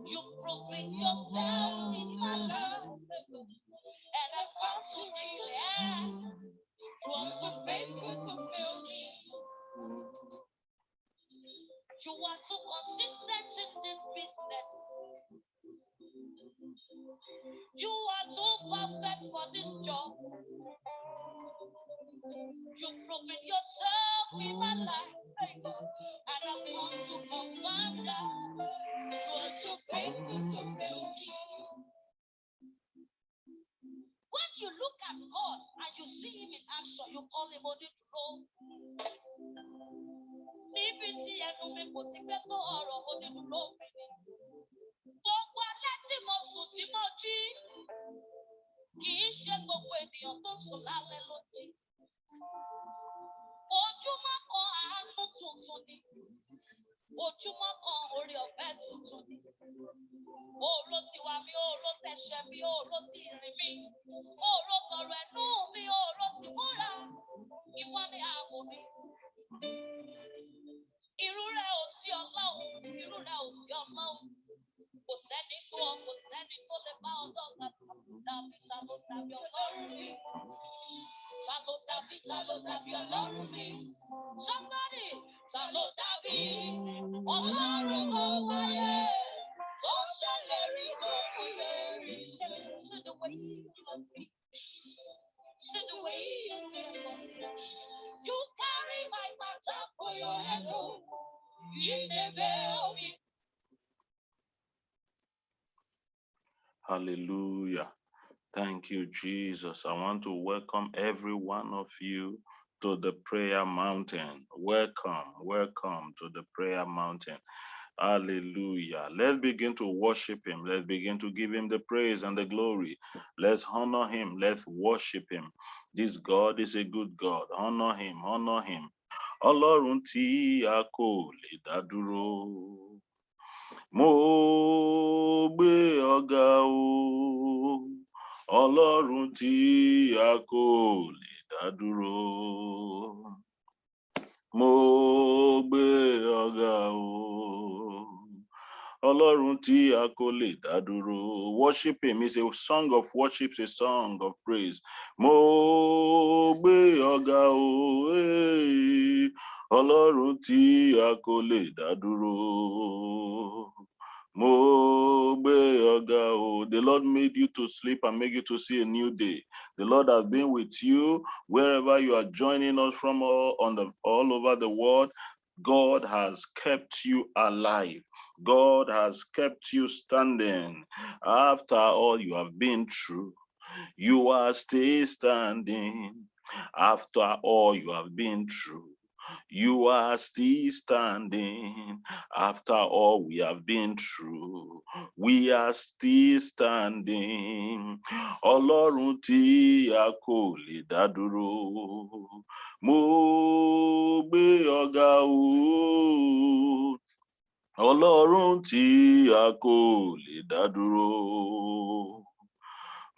You've proven yourself in my life, and I found you really am. You are so faithful to me. You are so consistent in this business. You are so perfect for this job. You've proven yourself in my life, and I want to confirm that you are so faithful to me. When you look at God and you see Him in action, you call Him only to know. Níbi tí ẹnu mi kò ti gbé tó ọ̀rọ̀ mo ní dúró mi ni. Gbogbo alẹ́ tí mo sùn tí mo jí, kì í ṣe gbogbo ènìyàn tó ń sùn lálẹ́ ló jí. Ojúmọ́ kan àánú tuntun ni. Ojúmọ́ kan oore ọ̀fẹ́ tuntun ni. Òòró ti wà mí, òòró tẹ̀ṣẹ̀ mi, òòró ti rìn mí. Òòró tọrọ ẹnu mi, òòró ti múra. Ìwọ ni ààbò mi. Irú rẹ̀ ò sí Ọlọ́run, irú rẹ̀ ò sí Ọlọ́run. Kò sẹ́ni tó ọ, kò sẹ́ni tó lè bá ọlọ́gbà tàbí ta ló dàbí Ọlọ́run mi. Ta ló dàbí Ọlọ́run mi. Somebody, ta ló dàbí Ọlọ́run mo wáyé. Tó ṣèlérí tó mú lérí ṣe. See the way you love me. See the way you love me. You carry my matter for your head. Hallelujah. Thank you, Jesus. I want to welcome every one of you to the prayer mountain. Welcome to the prayer mountain. Hallelujah. Let's begin to worship Him. Let's begin to give Him the praise and the glory. Let's honor Him. Let's worship Him. This God is a good God. Honor Him. Honor Him. Ọlọ́run tí a kò lè dá dúró. Mo gbé ọ̀gá o. Ọlọ́run tí a kò lè dá dúró. Mo gbé ọ̀gá o. Ọlọ́run tí a kò lè dá dúró. Worship Him is a song of worship, a song of praise. Mo gbé ọ̀gá o. Ọlọ́run tí a kò lè dá dúró. Mo gbé ọ̀gá o. The Lord made you to sleep and make you to see a new day. The Lord has been with you wherever you are joining us from all over the world. God has kept you alive. God has kept you standing. After all you have been through, you are still standing. After all you have been through, you are still standing. After all we have been through, we are still standing. Ọlọ́run tí a kò lè dá dúró. Mo gbé ọ̀gá o. Ọlọ́run tí a kò lè dá dúró.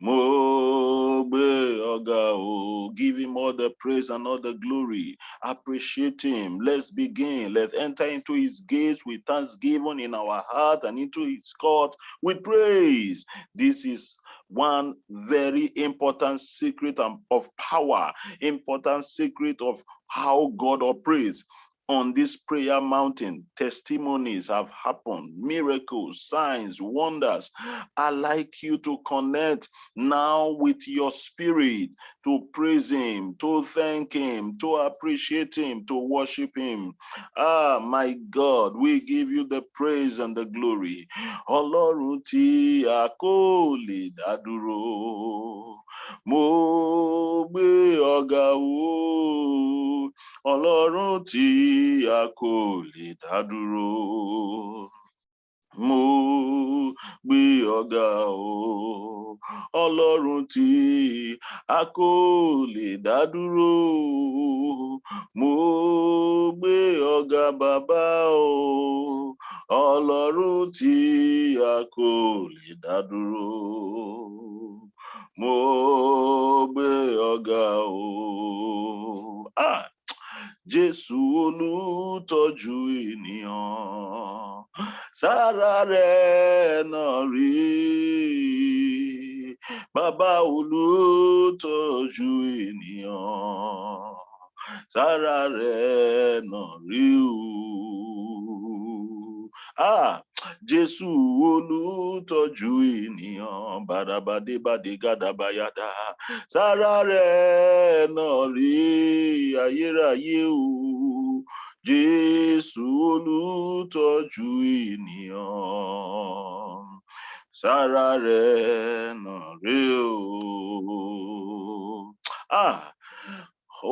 Mo gbé ọ̀gá o. Give Him all the praise and all the glory. Appreciate Him. Let's begin. Let's enter into His gates with thanksgiving in our heart and into His court with praise. This is one very important secret of power, important secret of how God operates. On this prayer mountain, testimonies have happened, miracles, signs, wonders. I'd like you to connect now with your spirit to praise Him, to thank Him, to appreciate Him, to worship Him. Ah, my God, we give you the praise and the glory. Ọlọ́run tí a kò lè dá dúró. Mo gbé ọ̀gá o. Ọlọ́run tí a kò lè dá dúró. Mo gbé ọ̀gá o. Ọlọ́run tí a kò lè dá dúró. Mo gbé ọ̀gá bàbá o. Ọlọ́run tí a kò lè dá dúró. Mo gbé ọ̀gá o. Jésù olùtọ́jú ènìyàn. sára rẹ̀ náà rí bàbá olùtọ́jú ènìyàn sára rẹ̀ náà rí Jésù olùtọ́jú ènìyàn bàdàbàdébàdé gàdàbàyàdà sára rẹ̀ náà rí ayérayé Jésù olùtọ́jú ènìyàn sára rẹ̀ náà rí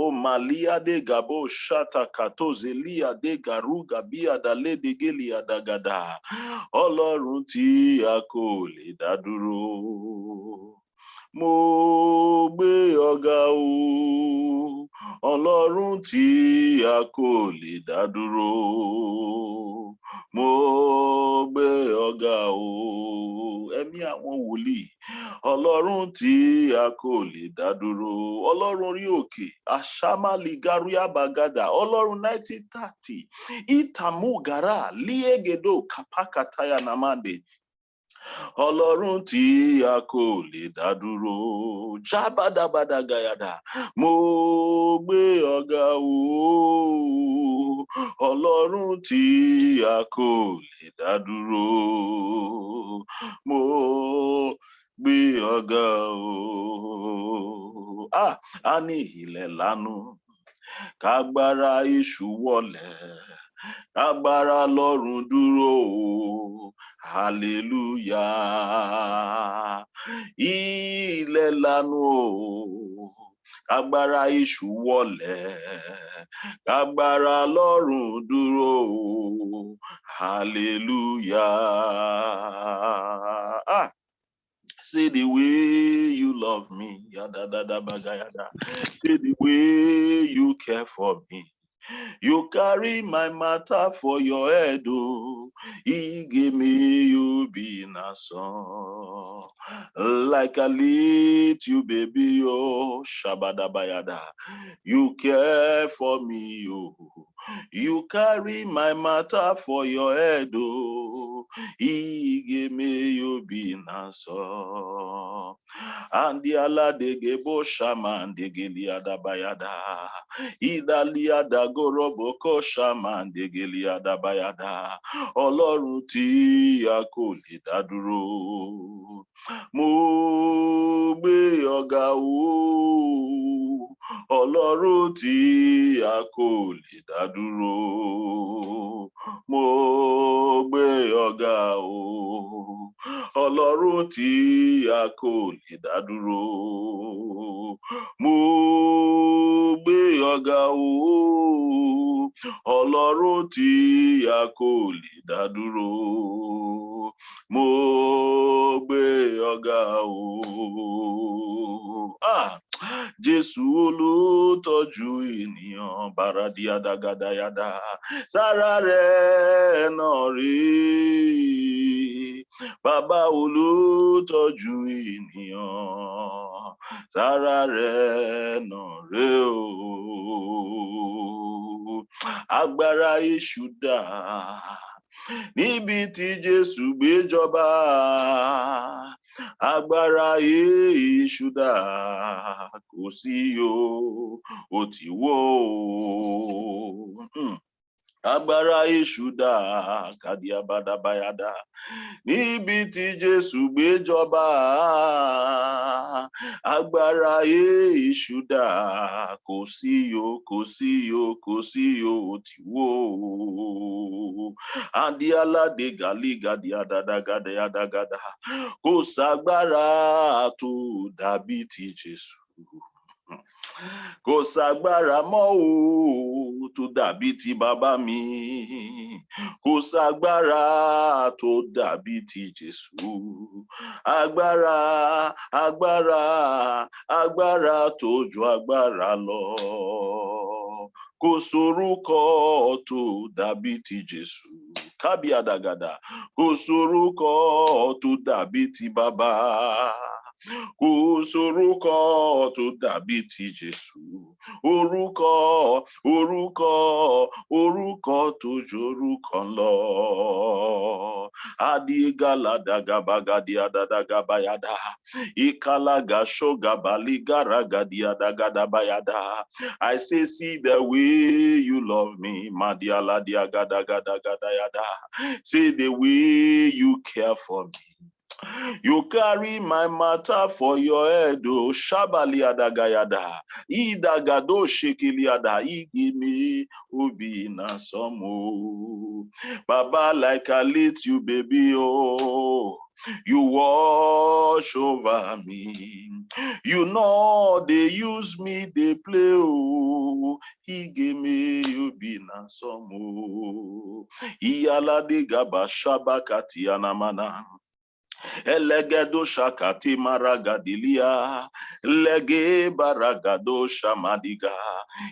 O Malia de Gabo Shata Katozelia de Garuga Bia da Lede Gelia Dagada Ọlọ́run tí a kò lè dá dúró. Mo gbé ọ̀gá o, Ọlọ́run tí a kò lè dá dúró. Mo gbé ọ̀gá o, ẹ̀mí àwọn wòlíì. Ọlọ́run tí a kò lè dá dúró. Ọlọ́run orí òkè, Ashamali Garuya Bagada, Ọlọ́run 1930, Itamu Gara, Liegedo Kapakataya Namande. Ọlọ́run tí a kò lè dá dúró. Jabadabadagayada, mo gbé ọ̀gá o. Ọlọ́run tí a kò lè dá dúró. Mo gbé ọ̀gá o. A ní ilẹ̀ lánú, kágbára èṣù wọlẹ̀, kágbára lọ́run dúró o. Hallelujah. Ilẹ̀ lánú o, kágbára èṣù wọlẹ̀, kágbára lọ́run dúró o. Hallelujah. Say the way you love me, yada dada bagayada. Say the way you care for me. You carry my matter for your head, oh. He gave me you being a son. Like a little baby, oh, Shabadabayada. You care for me, oh. You carry my matter for your head, oh. He gave me you being a son. And the Allah de Gebo Shaman de Giliada Bayada. Idaliada Goroboko Shaman de Giliada Bayada. Ọlọ́run tí a kò lè dá dúró. Mo gbé ọ̀gá o. Ọlọ́run tí a kò lè dá dúró. Mo gbé ọ̀gá o. Ọlọ́run tí a kò lè dá dúró. Mo gbé ọ̀gá o. Ọlọ́run tí a kò lè dá dúró. Mo gbé ọ̀gá o. Jésù olùtọ́jú ènìyàn baradiadagadayada. Sára rẹ̀ náà rí bàbá olùtọ́jú ènìyàn. Sára rẹ̀ náà rí o. Agbára èṣù dà níbi tí Jésù gbé jọba. Agbára èṣù dà kò sí o, ó ti wó o. Agbára èṣù dà kàdíabàdàbàyàdà níbi tí Jésù gbé jọba. Agbára èṣù dà kò sí o, kò sí o, kò sí o, ó ti wó o. Andialade galigadiyadadagadayadagada. Kò ságbára tó dàbí ti Jésù. Kò ságbára mọ́ o tó dàbí ti bàbá mi. Kò ságbára tó dàbí ti Jésù. Agbára, agbára, agbára tó ju agbára lọ. Kò sórúkọ tó dàbí ti Jésù. Kábíàdàgàdà. Kò sórúkọ tó dàbí ti bàbá. Kò sórúkọ tó dàbí ti Jésù. Orúkọ, orúkọ, orúkọ tó jórúkọ lọ. Adigaladagabagadiadadagabayada. Ikalagashogabaligaragadiadagadabayada. I say, see the way you love me. Madialadiagadagadagada. See the way you care for me. You carry my matter for your head, oh Shabaliadagayada. Idagado shekiliada. Igimi ubi na somo. Baba, like I lit you, baby, oh. You wash over me. You know they use me, they play, oh. He gave me you be na somo. Iyalade gaba shabakati anamana. Elegedo shakati maragadilia, lege baragado shamadiga,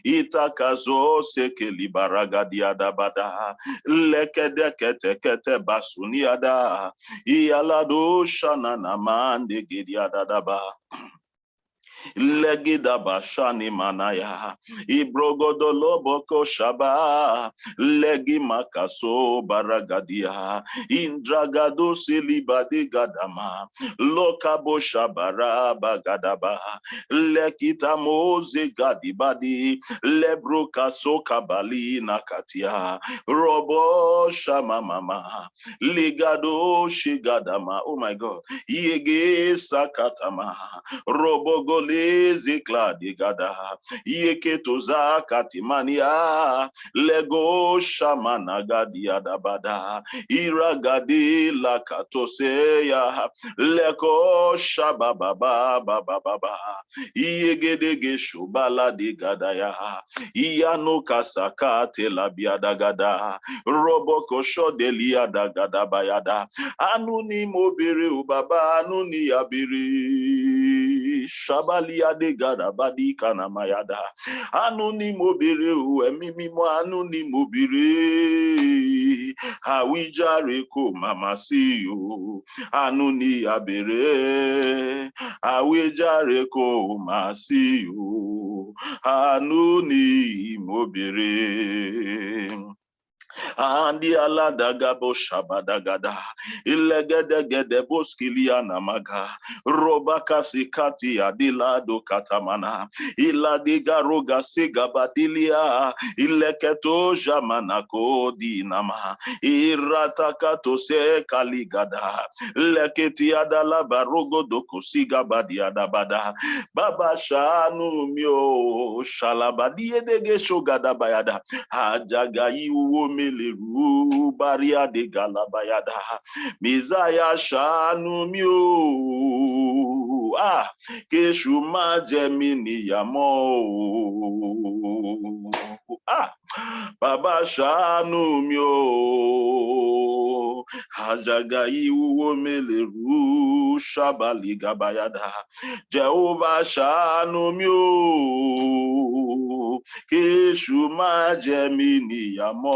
itakazo sekeli baragadia dabada, lekede kete kete basuniada, ialado shanana mande gediada daba. Legida bashani manaya, ibrogodo loboko shaba, legi makaso baragadia, indragado silibadi gadama, lokabo shabara bagadaba, lekita moze gadibadi, lebroka so kabali nakatia, robo shama mama, ligado shigadama, oh my God, yege sakatama, robogole zikla digada yeketoza katimania lego shamana gadia dabada iragadi la katoseya leko shababa baba baba yegedege shubala digadaya iyano kasakate la biadagada roboko shodelia dagada bayada anuni mobere ubaba anuni abiri Shabalia de Gadabadi Kanamayada Anuni mobire emimimo anuni mobire Hawijareko mama siyo Anuni abere Hawijareko masiyo Anuni mobire Andi ala dagabo shabadagada ilegede gede boskilia namaga robaka sikati adila do katamana iladiga roga sigabadilia ileketo jamana kodi nama iratakato se kaligada leketi adala barogo doko sigabadi adabada baba shanu mio shalabadi edege shogada bayada Ajagai uomeleru baria de galabayada Mizaya shanu mio keshu majemini yamo Baba shanu mio Ajagai uomeleru shabali gabayada Jehovah shanu mio Keshu majemini yamo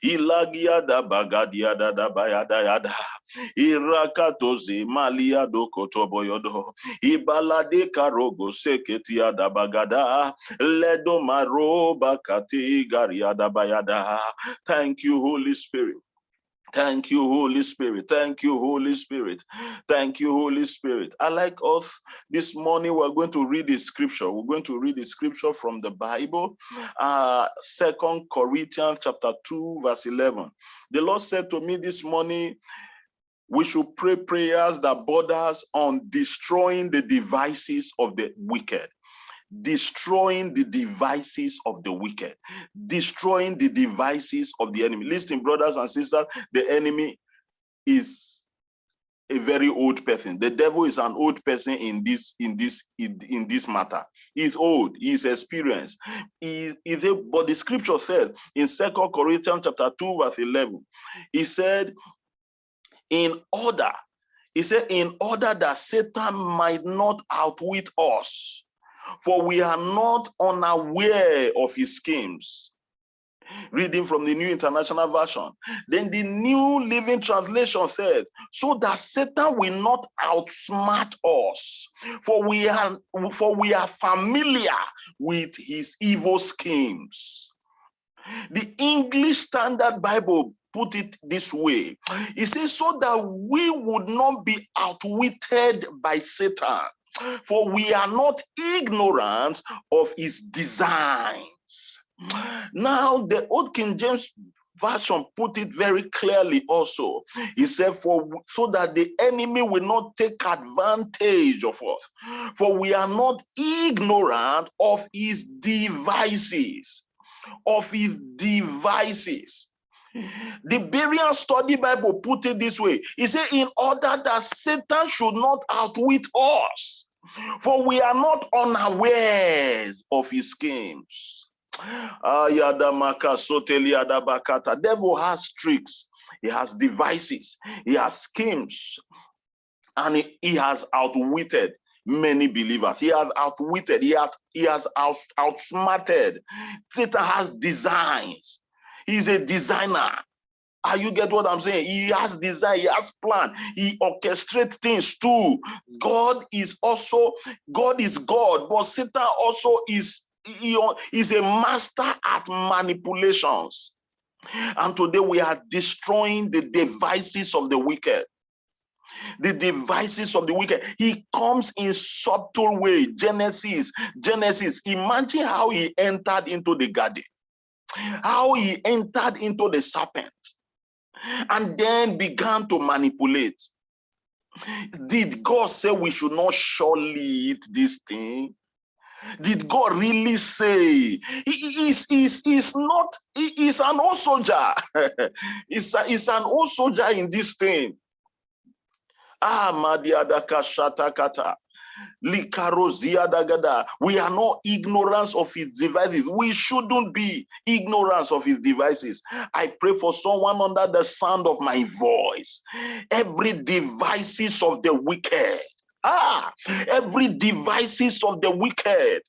Ilagia da bagadia da bayada yada Irakatoze malia do kotoboyodo Ibalade karogo seketia da bagada Ledo maroba katigaria da bayada. Thank you, Holy Spirit. Thank you, Holy Spirit. Thank you, Holy Spirit. Thank you, Holy Spirit. I like us this morning. We're going to read the scripture. We're going to read the scripture from the Bible. 2 Corinthians chapter 2, verse 11. The Lord said to me this morning, we should pray prayers that borders on destroying the devices of the wicked. Destroying the devices of the wicked, destroying the devices of the enemy. Listen, brothers and sisters, the enemy is a very old person. The devil is an old person in this matter. He's old, he's experienced. But the scripture says in 2 Corinthians chapter 2, verse 11, he said, in order that Satan might not outwit us, for we are not unaware of his schemes. Reading from the New International Version. Then the New Living Translation says, so that Satan will not outsmart us, for we are familiar with his evil schemes. The English Standard Bible put it this way. It says, so that we would not be outwitted by Satan, for we are not ignorant of his designs. Now, the Old King James Version put it very clearly also. He said, so that the enemy will not take advantage of us, for we are not ignorant of his devices. Of his devices. The Berean Study Bible put it this way. He said, in order that Satan should not outwit us, for we are not unawares of his schemes. Devil has tricks, he has devices, he has schemes, and he has outwitted many believers. He has outwitted, he has outsmarted. Satan has designs. He's a designer. You get what I'm saying? He has design, he has plan, he orchestrates things too. God is God, but Satan also is a master at manipulations. And today we are destroying the devices of the wicked. The devices of the wicked. He comes in subtle way. Genesis. Imagine how he entered into the garden. How he entered into the serpent. And then began to manipulate. Did God say we should not surely eat this thing? Did God really say? He is an old soldier. He's an old soldier in this thing. Madiadaka shatakata. We are not ignorant of his devices. We shouldn't be ignorant of his devices. I pray for someone under the sound of my voice. Every devices of the wicked. Every devices of the wicked.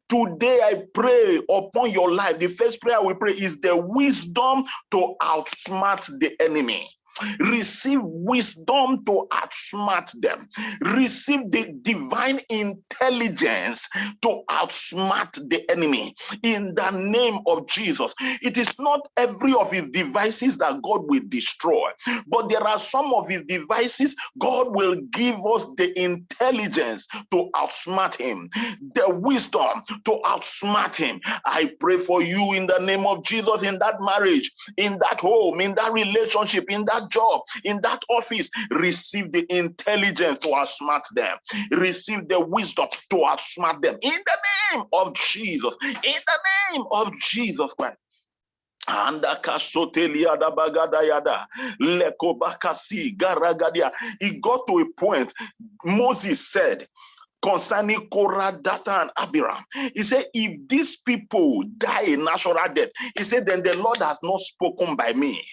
Today I pray upon your life. The first prayer we pray is the wisdom to outsmart the enemy. Receive wisdom to outsmart them. Receive the divine intelligence to outsmart the enemy in the name of Jesus. It is not every of his devices that God will destroy, but there are some of his devices God will give us the intelligence to outsmart him, the wisdom to outsmart him. I pray for you in the name of Jesus, in that marriage, in that home, in that relationship, in that job, in that office. Receive the intelligence to outsmart them. Receive the wisdom to outsmart them in the name of Jesus. In the name of Jesus Christ. And it got to a point. Moses said concerning Korah, Dathan, and Abiram, he said, if these people die a natural death, he said, then the Lord has not spoken by me.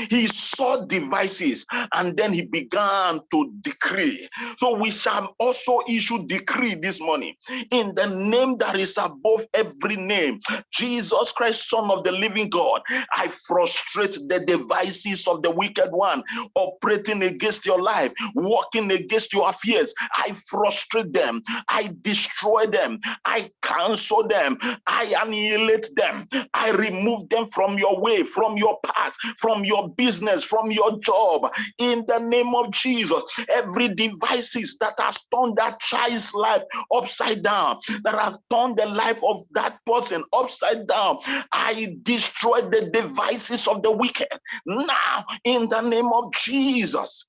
He saw devices and then he began to decree. So we shall also issue decree this morning in the name that is above every name, Jesus Christ, Son of the living God. I frustrate the devices of the wicked one operating against your life, working against your affairs. I frustrate them. I destroy them. I cancel them. I annihilate them. I remove them from your way, from your path, from your business, from your job. In the name of Jesus, every devices that has turned that child's life upside down, that has turned the life of that person upside down, I destroy the devices of the wicked now in the name of Jesus.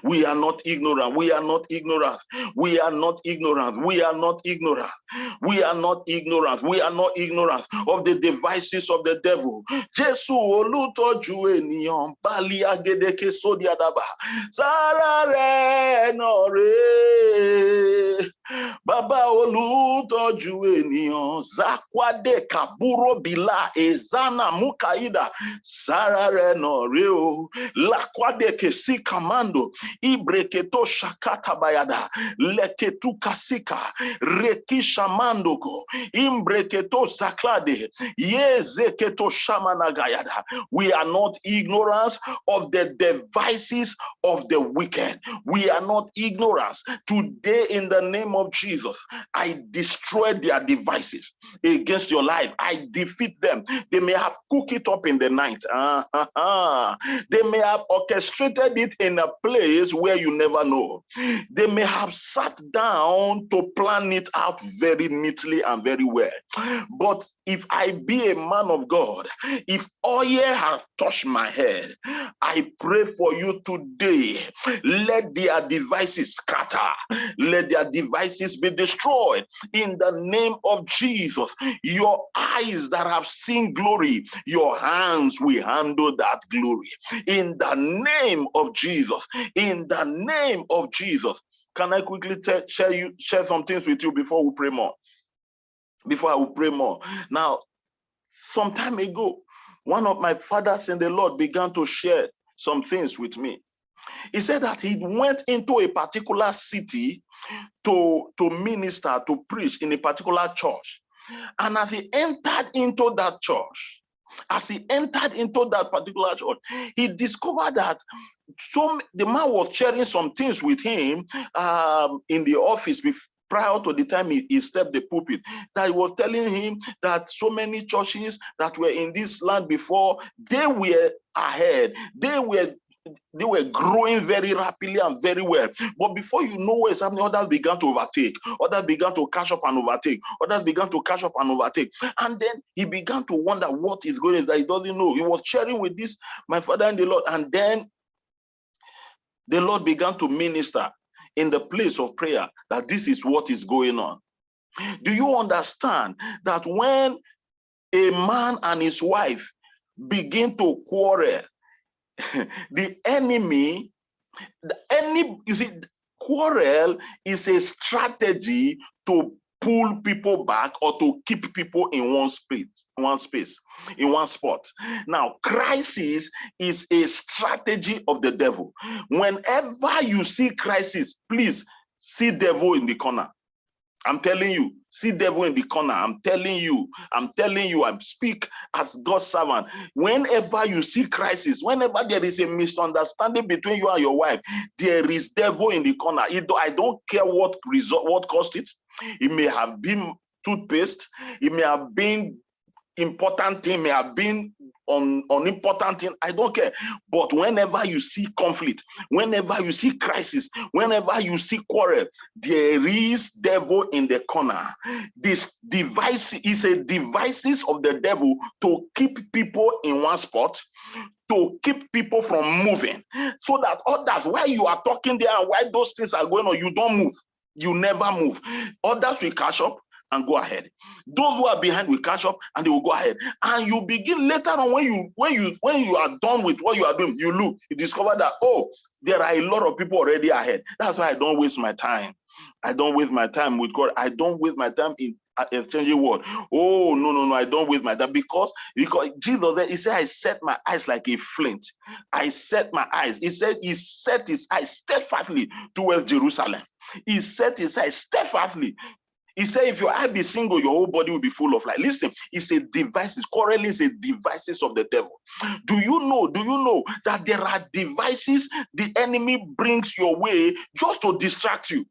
We are not ignorant. We are not ignorant. We are not ignorant. We are not ignorant. We are not ignorant. We are not ignorant of the devices of the devil. Jesu olutoju eniyan bali agedeke sodiadaba. Sarare no re. Baba olutoju eniyan zakwade kaburo bila ezana mukaida sarare no reo lakwade kesi kamando ibreketo shakata bayada leketu kasika rekisha mandoko imbreketo saklade yezeketo shamanagayada. We are not ignorant of the devices of the wicked. We are not ignorant. Today, in the name of Jesus, I destroy their devices against your life. I defeat them. They may have cooked it up in the night. They may have orchestrated it in a place where you never know. They may have sat down to plan it out very neatly and very well. But if I be a man of God, if oil has touched my head, I pray for you today. Let their devices scatter. Let their devices be destroyed in the name of Jesus. Your eyes that have seen glory, your hands will handle that glory in the name of Jesus. In the name of Jesus. Can I quickly share some things with you before we pray more? Before I will pray more. Now, some time ago, one of my fathers in the Lord began to share some things with me. He said that he went into a particular city to minister, to preach in a particular church. And as he entered into that church, particular church, he discovered that the man was sharing some things with him in the office prior to the time he stepped the pulpit, that he was telling him that so many churches that were in this land before, they were ahead. They were growing very rapidly and very well. But before you know what is happening, others began to overtake. Others began to catch up and overtake. Others began to catch up and overtake. And then he began to wonder what is going on that he doesn't know. He was sharing with this, my father and the Lord. And then the Lord began to minister in the place of prayer that this is what is going on. Do you understand that when a man and his wife begin to quarrel, you see, quarrel is a strategy to pull people back or to keep people in one space, in one spot. Now, crisis is a strategy of the devil. Whenever you see crisis, please see devil in the corner. I'm telling you, see devil in the corner. I'm telling you, I speak as God's servant. Whenever you see crisis, whenever there is a misunderstanding between you and your wife, there is devil in the corner. I don't care what caused it. It may have been toothpaste. It may have been important thing, may have been unimportant thing. I don't care. But whenever you see conflict, whenever you see crisis, whenever you see quarrel, there is devil in the corner. This device is a devices of the devil to keep people in one spot, to keep people from moving, so that others, while you are talking there and while those things are going on, you don't move. You never move. Others will catch up and go ahead. Those who are behind will catch up and they will go ahead. And you begin later on, when you are done with what you are doing, you look, you discover that, oh, there are a lot of people already ahead. That's why I don't waste my time. I don't waste my time with God. I don't waste my time in exchanging word. Oh, no, I don't waste my time because Jesus, he said, I set my eyes like a flint. I set my eyes. He said he set his eyes steadfastly towards Jerusalem. He set his eyes steadfastly. He said, if your eye be single, your whole body will be full of light. Listen, it's a device. Quarreling is a devices of the devil. Do you know that there are devices the enemy brings your way just to distract you,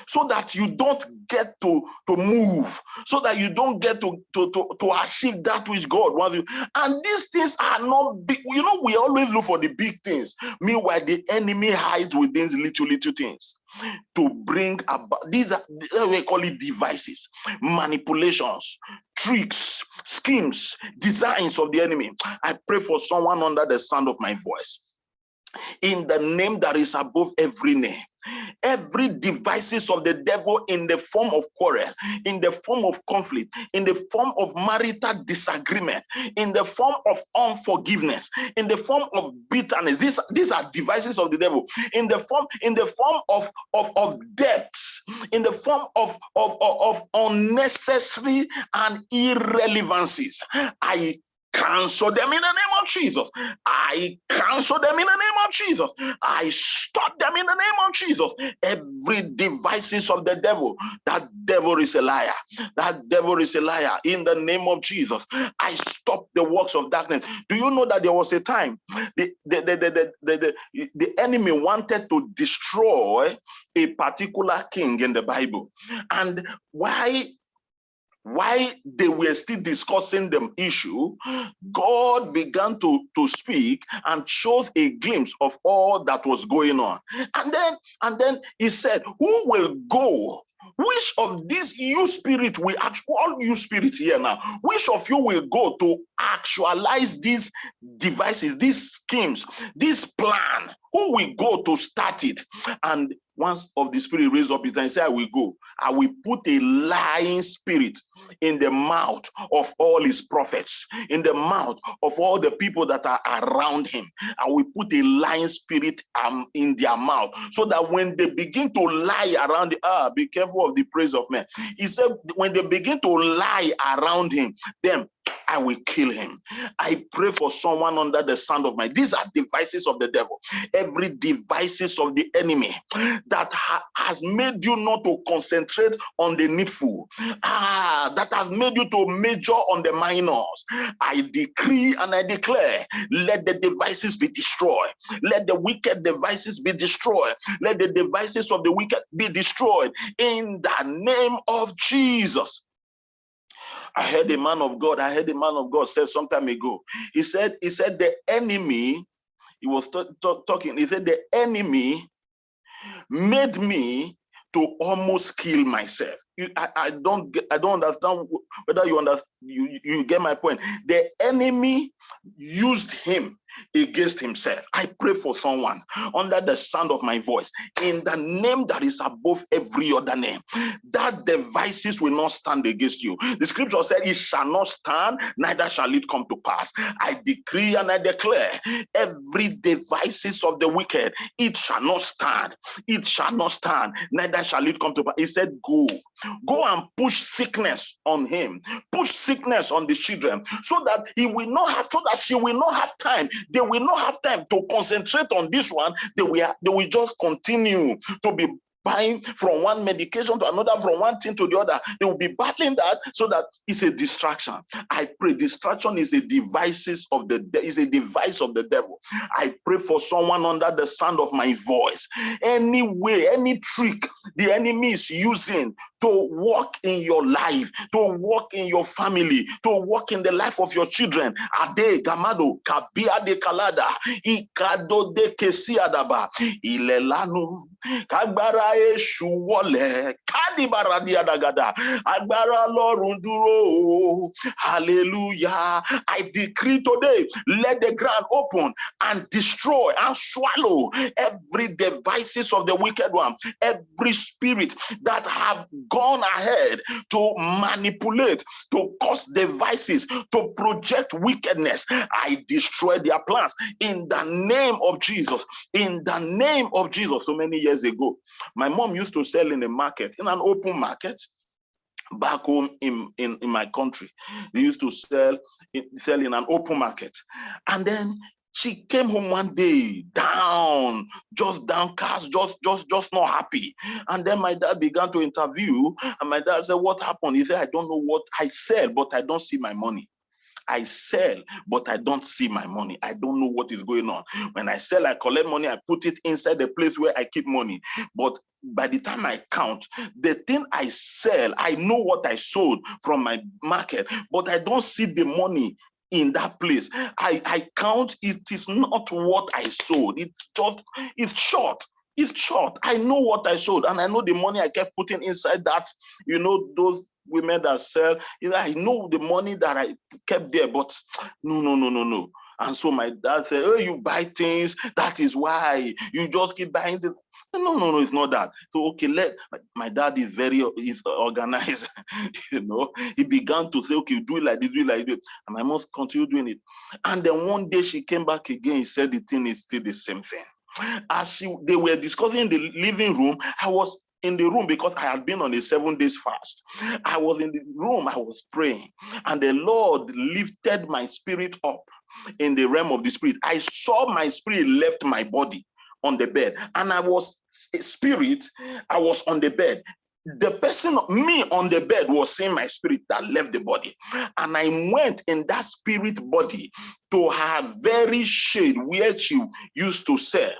so that you don't get to move, so that you don't get to achieve that which God wants you. And these things are not big. You know, we always look for the big things. Meanwhile, the enemy hides within little things to bring about. These are, we call it devices, manipulations, tricks, schemes, designs of the enemy. I pray for someone under the sound of my voice. in the name that is above every name. Every devices of the devil in the form of quarrel, in the form of conflict, in the form of marital disagreement, in the form of unforgiveness, in the form of bitterness. These are devices of the devil. In the form of debts, in the form of unnecessary and irrelevancies. I cancel them in the name of Jesus. I cancel them in the name of Jesus. I stop them in the name of Jesus. Every devices of the devil, that devil is a liar. That devil is a liar. In the name of Jesus, I stop the works of darkness. Do you know that there was a time the enemy wanted to destroy a particular king in the Bible? And why they were still discussing the issue, God began to speak and shows a glimpse of all that was going on. And then he said, who will go? Which of these you spirit will all you spirit here now, which of you will go to actualize these devices, these schemes, this plan? Who will go to start it? And once of the spirit raised up his hand and said, I will go. I will put a lying spirit in the mouth of all his prophets, in the mouth of all the people that are around him. I will put a lying spirit in their mouth, so that when they begin to lie around, be careful of the praise of men. He said, when they begin to lie around him, then I will kill him. I pray for someone under the sound of my. These are devices of the devil. Every devices of the enemy that has made you not to concentrate on the needful, that has made you to major on the minors. I decree and I declare, let the devices be destroyed. Let the wicked devices be destroyed. Let the devices of the wicked be destroyed in the name of Jesus. I heard a man of God said some time ago. He said the enemy, he was talking, he said the enemy made me to almost kill myself. I don't understand whether you understand. You get my point. The enemy used him against himself. I pray for someone under the sound of my voice, in the name that is above every other name, that devices will not stand against you. The scripture said, it shall not stand, neither shall it come to pass. I decree and I declare, every devices of the wicked, it shall not stand. It shall not stand, neither shall it come to pass. He said, go and push sickness on him, push sickness on the children, so that he will not have, so that she will not have time. They will not have time to concentrate on this one. They will just continue to be buying from one medication to another, from one thing to the other. They will be battling that, so that it's a distraction. I pray distraction is a device of the devil. I pray for someone under the sound of my voice. Any way, any trick the enemy is using to work in your life, to work in your family, to work in the life of your children. Ade gamado kabia de kalada ikado de kesiadaba ilelanu kagbara eshu wole kadibara diadagada agbara Lorun duro. Hallelujah. I decree today, let the ground open and destroy and swallow every devices of the wicked one, every spirit that have gone ahead to manipulate, to cause devices, to project wickedness. I destroy their plans in the name of Jesus. In the name of Jesus. So many years ago, my mom used to sell in a market, in an open market. Back home in my country, they used to sell in an open market. And then she came home one day down, just downcast, just not happy. And then my dad began to interview, and my dad said, what happened? He said, I don't know what I sell, but I don't see my money. I sell, but I don't see my money. I don't know what is going on. When I sell, I collect money, I put it inside the place where I keep money. But by the time I count, the thing I sell, I know what I sold from my market, but I don't see the money in that place. I count, it is not what I sold. It's short. It's short. I know what I sold, and I know the money I kept putting inside that, those women that sell. I know the money that I kept there, but no. And so my dad said, oh, you buy things, that is why you just keep buying things. No, it's not that. So, okay, my dad is organized, He began to say, okay, do it like this, do it like this. And my mom continued doing it. And then one day she came back again, he said the thing is still the same thing. As they were discussing in the living room, I was in the room because I had been on a 7 days fast. I was in the room, I was praying, and the Lord lifted my spirit up in the realm of the spirit. I saw my spirit left my body on the bed, and I was a spirit, I was on the bed. The person, me on the bed, was seeing my spirit that left the body. And I went in that spirit body to her very shade where she used to sell.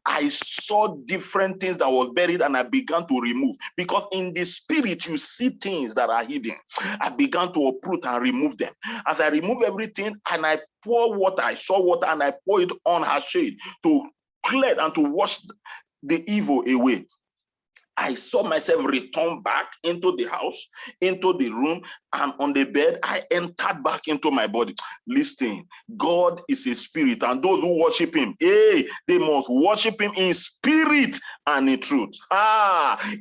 I saw different things that was buried, and I began to remove. Because in the spirit, you see things that are hidden. I began to uproot and remove them. As I remove everything, and I pour water, I saw water, and I pour it on her shade to clear and to wash the evil away. I saw myself return back into the house, into the room, and on the bed, I entered back into my body. Listen, God is a spirit, and those who worship him, they must worship him in spirit and in truth.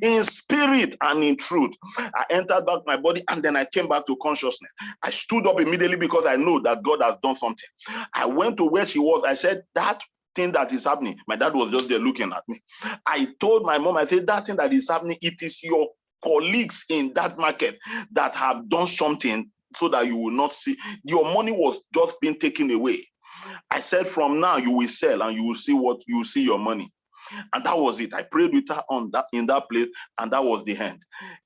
In spirit and in truth. I entered back my body, and then I came back to consciousness. I stood up immediately because I know that God has done something. I went to where she was. I said, that thing that is happening. My dad was just there looking at me. I told my mom, I said, that thing that is happening, it is your colleagues in that market that have done something so that you will not see. Your money was just being taken away. I said, from now you will sell and you will see your money. And that was it. I prayed with her in that place, and that was the end.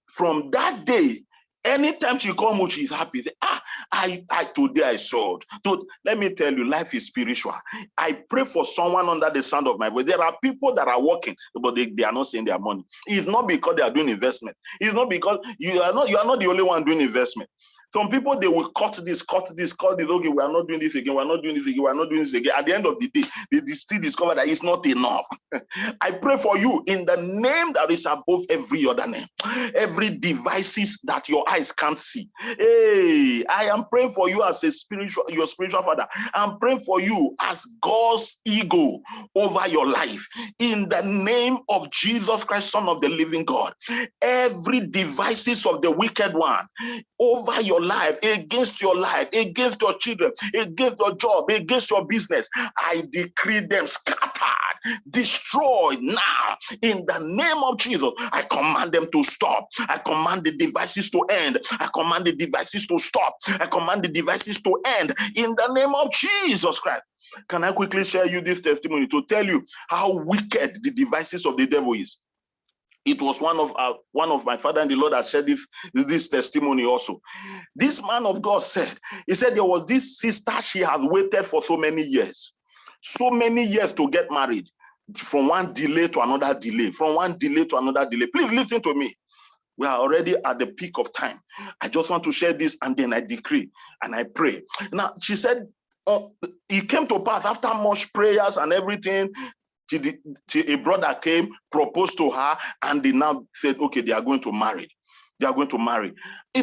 From that day, anytime she comes home, she's happy. Say, today I sold. Let me tell you, life is spiritual. I pray for someone under the sound of my voice. There are people that are working, but they are not seeing their money. It's not because they are doing investment. It's not because you are not the only one doing investment. Some people, they will cut this. Okay, we are not doing this again. We are not doing this again. We are not doing this again. At the end of the day, they still discover that it's not enough. I pray for you in the name that is above every other name. Every devices that your eyes can't see. Hey, I am praying for you as your spiritual father. I'm praying for you as God's ego over your life. In the name of Jesus Christ, Son of the living God. Every devices of the wicked one over your life, against your children, against your job, against your business, I decree them scattered, destroyed now. In the name of Jesus, I command them to stop. I command the devices to end. I command the devices to stop. I command the devices to end in the name of Jesus Christ. Can I quickly share you this testimony to tell you how wicked the devices of the devil is? It was one of my father and the Lord that shared this testimony also. This man of God said, he said there was this sister, she has waited for so many years to get married, from one delay to another delay, Please listen to me. We are already at the peak of time. I just want to share this, and then I decree and I pray. Now, she said, it came to pass after much prayers and everything. A brother came, proposed to her, and they now said, okay, they are going to marry. He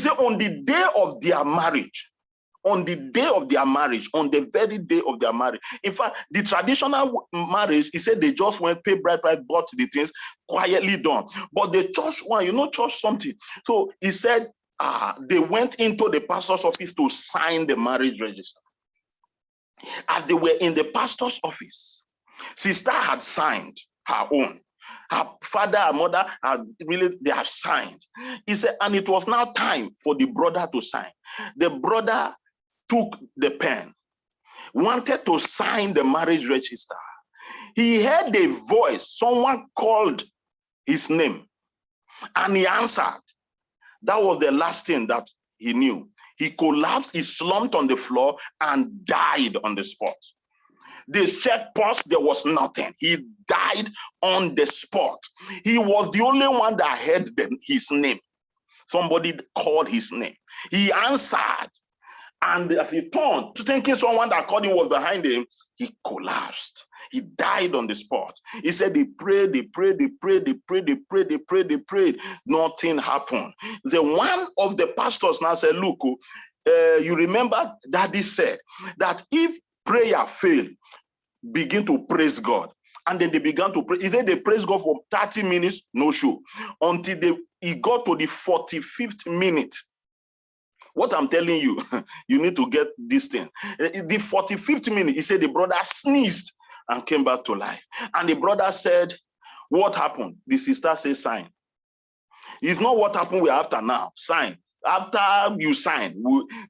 said, on the day of their marriage, on the very day of their marriage. In fact, the traditional marriage, he said they just went, pay bride price, bought the things, quietly done. But the church one, church something. So he said they went into the pastor's office to sign the marriage register. As they were in the pastor's office, sister had signed her own. Her father and mother they have signed. He said, and it was now time for the brother to sign. The brother took the pen, wanted to sign the marriage register. He heard a voice, someone called his name, and he answered. That was the last thing that he knew. He collapsed, he slumped on the floor and died on the spot. They checked pulse, there was nothing. He died on the spot. He was the only one that heard his name. Somebody called his name. He answered. And as he turned, thinking someone that called him was behind him, he collapsed. He died on the spot. He said they prayed. Nothing happened. The one of the pastors now said, look, you remember Daddy said that if prayer failed, begin to praise God. And then they began to pray. Either they praise God for 30 minutes, no show. Until he got to the 45th minute. What I'm telling you, you need to get this thing. The 45th minute, he said the brother sneezed and came back to life. And the brother said, what happened? The sister said, sign. It's not what happened we're after now, sign. After you sign,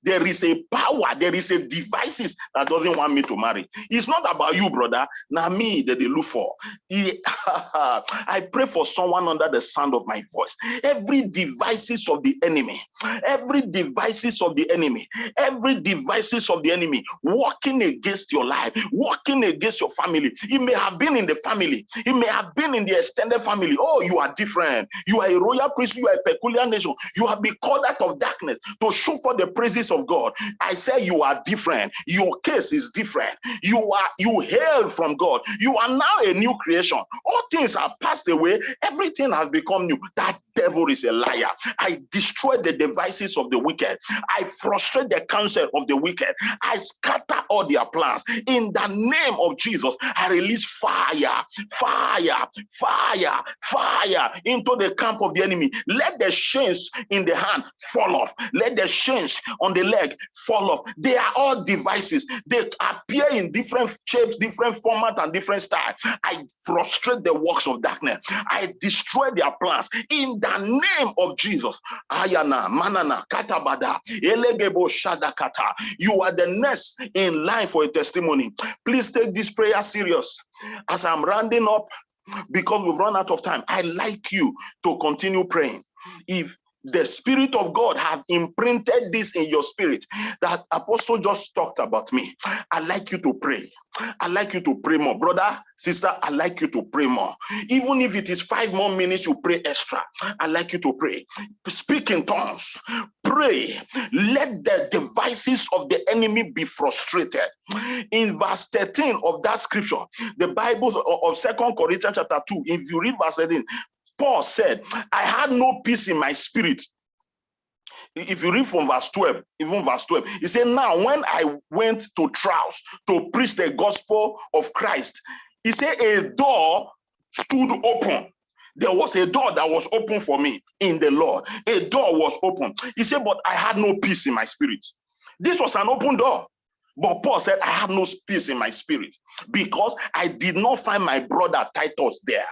there is a power, there is a devices that doesn't want me to marry. It's not about you, brother. Now me that they look for. I pray for someone under the sound of my voice. Every devices of the enemy, every devices of the enemy, every devices of the enemy working against your life, working against your family. It may have been in the family. It may have been in the extended family. Oh, you are different. You are a royal priest. You are a peculiar nation. You have been called out of darkness to show for the praises of God. I say you are different. Your case is different. You hail from God. You are now a new creation. All things are passed away. Everything has become new. That devil is a liar. I destroy the devices of the wicked. I frustrate the counsel of the wicked. I scatter all their plans. In the name of Jesus, I release fire, fire, fire, fire into the camp of the enemy. Let the chains in the hand fall off. Let the chains on the leg fall off. They are all devices. They appear in different shapes, different format, and different style. I frustrate the works of darkness. I destroy their plans in the name of Jesus. Ayana, manana, katabada, elegebo shadakata. You are the next in line for a testimony. Please take this prayer serious. As I'm rounding up, because we've run out of time, I like you to continue praying. If the Spirit of God have imprinted this in your spirit that Apostle just talked about me, I'd like you to pray. I'd like you to pray more. Brother, sister, I'd like you to pray more. Even if it is 5 more minutes, you pray extra. I'd like you to pray. Speak in tongues. Pray. Let the devices of the enemy be frustrated. In verse 13 of that scripture, the Bible of 2 Corinthians chapter 2, if you read verse 13, Paul said, I had no peace in my spirit. If you read from verse 12, even verse 12, he said, now when I went to Troas to preach the gospel of Christ, he said a door stood open. There was a door that was open for me in the Lord. A door was open. He said, but I had no peace in my spirit. This was an open door. But Paul said, I had no peace in my spirit because I did not find my brother Titus there.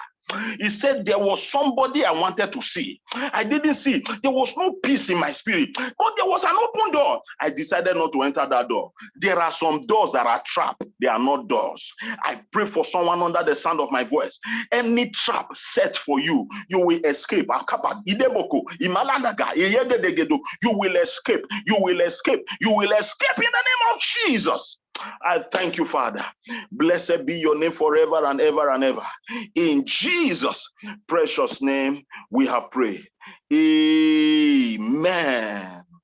He said there was somebody I wanted to see. I didn't see. There was no peace in my spirit, but there was an open door. I decided not to enter that door. There are some doors that are trapped. They are not doors. I pray for someone under the sound of my voice. Any trap set for you, you will escape. You will escape. You will escape. You will escape in the name of Jesus. I thank you, Father. Blessed be your name forever and ever and ever. In Jesus' precious name, we have prayed. Amen.